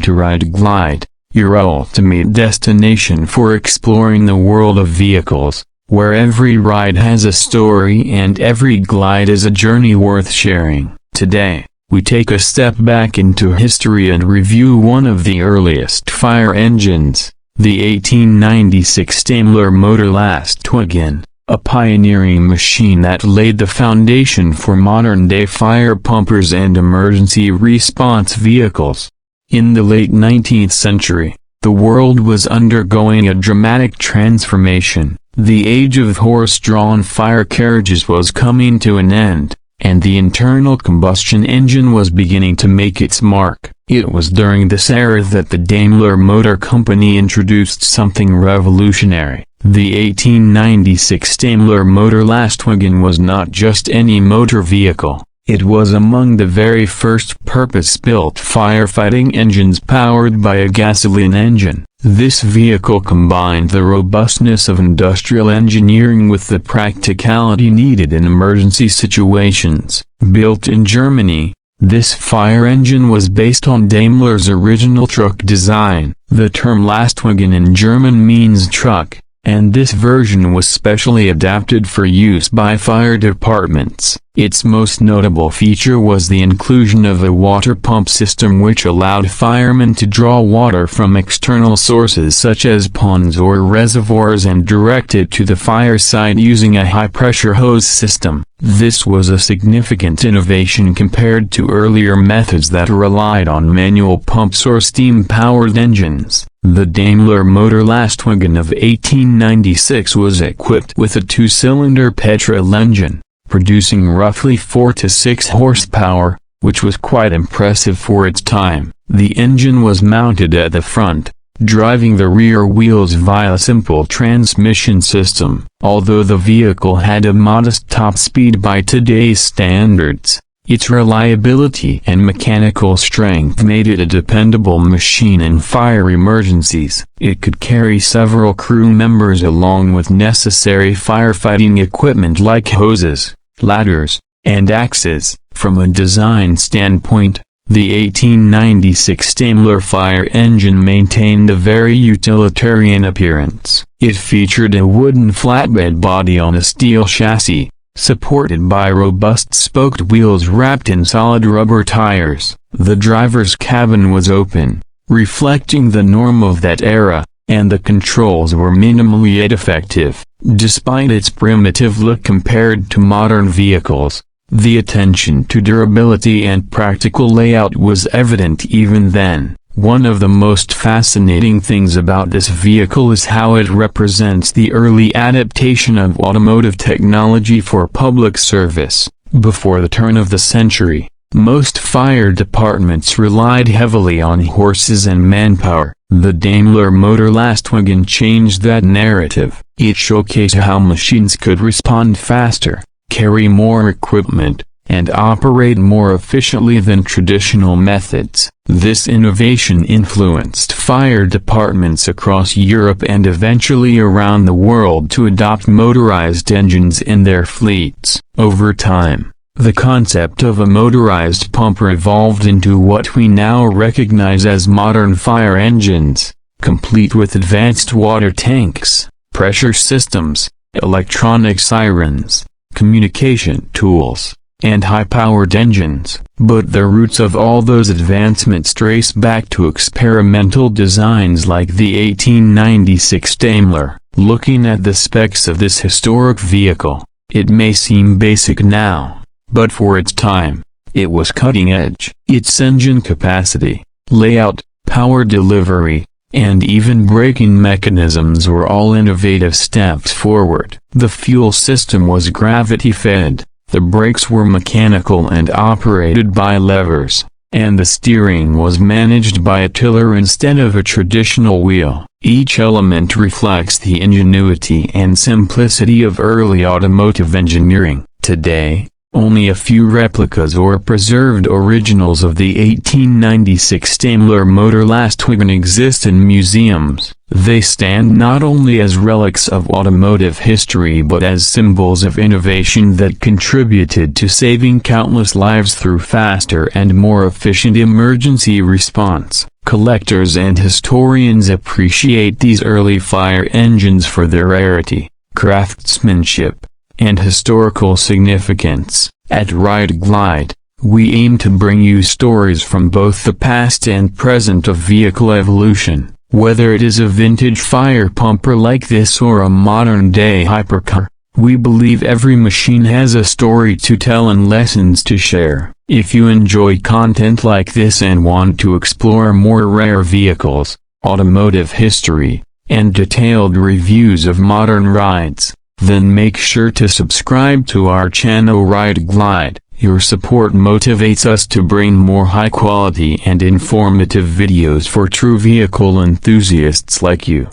to ride glide, your ultimate destination for exploring the world of vehicles, where every ride has a story and every glide is a journey worth sharing. Today, we take a step back into history and review one of the earliest fire engines, the 1896 Daimler motor lastwagen, a pioneering machine that laid the foundation for modern-day fire pumpers and emergency response vehicles. In the late 19th century, the world was undergoing a dramatic transformation. The age of horse-drawn fire carriages was coming to an end, and the internal combustion engine was beginning to make its mark. It was during this era that the Daimler Motor Company introduced something revolutionary. The 1896 Daimler motor lastwagen was not just any motor vehicle. It was among the very first purpose-built firefighting engines powered by a gasoline engine. This vehicle combined the robustness of industrial engineering with the practicality needed in emergency situations. Built in Germany, this fire engine was based on Daimler's original truck design. The term Lastwagen in German means truck, and this version was specially adapted for use by fire departments. Its most notable feature was the inclusion of a water pump system which allowed firemen to draw water from external sources such as ponds or reservoirs and direct it to the fire site using a high-pressure hose system. This was a significant innovation compared to earlier methods that relied on manual pumps or steam-powered engines. The Daimler motor lastwagen of 1896 was equipped with a two-cylinder petrol engine, producing roughly 4 to 6 horsepower, which was quite impressive for its time. The engine was mounted at the front, driving the rear wheels via a simple transmission system. Although the vehicle had a modest top speed by today's standards, its reliability and mechanical strength made it a dependable machine in fire emergencies. It could carry several crew members along with necessary firefighting equipment like hoses, ladders, and axes. From a design standpoint, the 1896 Daimler fire engine maintained a very utilitarian appearance. It featured a wooden flatbed body on a steel chassis, supported by robust spoked wheels wrapped in solid rubber tires. The driver's cabin was open, reflecting the norm of that era, and the controls were minimal yet effective. Despite its primitive look compared to modern vehicles, the attention to durability and practical layout was evident even then. One of the most fascinating things about this vehicle is how it represents the early adaptation of automotive technology for public service. Before the turn of the century, most fire departments relied heavily on horses and manpower. The Daimler motor lastwagen changed that narrative. It showcased how machines could respond faster, carry more equipment, and operate more efficiently than traditional methods. This innovation influenced fire departments across Europe and eventually around the world to adopt motorized engines in their fleets. Over time, the concept of a motorized pumper evolved into what we now recognize as modern fire engines, complete with advanced water tanks, pressure systems, electronic sirens, communication tools, and high-powered engines. But the roots of all those advancements trace back to experimental designs like the 1896 Daimler. Looking at the specs of this historic vehicle, it may seem basic now, but for its time, it was cutting edge. Its engine capacity, layout, power delivery, and even braking mechanisms were all innovative steps forward. The fuel system was gravity-fed, the brakes were mechanical and operated by levers, and the steering was managed by a tiller instead of a traditional wheel. Each element reflects the ingenuity and simplicity of early automotive engineering. Today, only a few replicas or preserved originals of the 1896 Daimler motor lastwagen exist in museums. They stand not only as relics of automotive history but as symbols of innovation that contributed to saving countless lives through faster and more efficient emergency response. Collectors and historians appreciate these early fire engines for their rarity, craftsmanship, and historical significance. At Ride Glide, we aim to bring you stories from both the past and present of vehicle evolution, whether it is a vintage fire pumper like this or a modern-day hypercar. We believe every machine has a story to tell and lessons to share. If you enjoy content like this and want to explore more rare vehicles, automotive history, and detailed reviews of modern rides, then make sure to subscribe to our channel Ride Glide. Your support motivates us to bring more high-quality and informative videos for true vehicle enthusiasts like you.